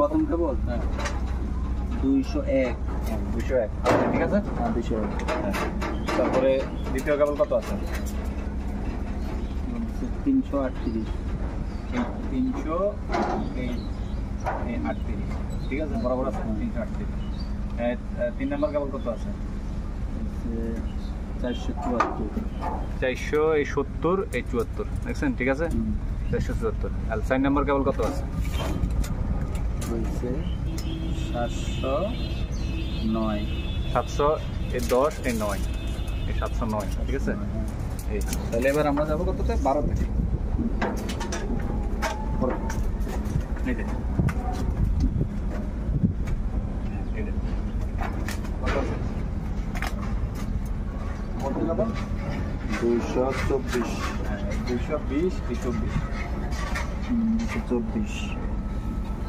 প্রথম কেবল 201 201 ঠিক আছে। 201 তারপরে দ্বিতীয় কেবল কত আছে? 338 338 ঠিক আছে, বরাবর আছে 338। 3 নম্বর কেবল কত আছে? 470 এই 74 দেখছেন, ঠিক আছে 474। আর 4 নম্বর কেবল কত আছে? 709 এই 10 এই 9 এই 709 ঠিক আছে। এই তাহলে এবার আমরা যাবো কততে? 12 থেকে। এই যে কত আছে? 224 220 এই 24 224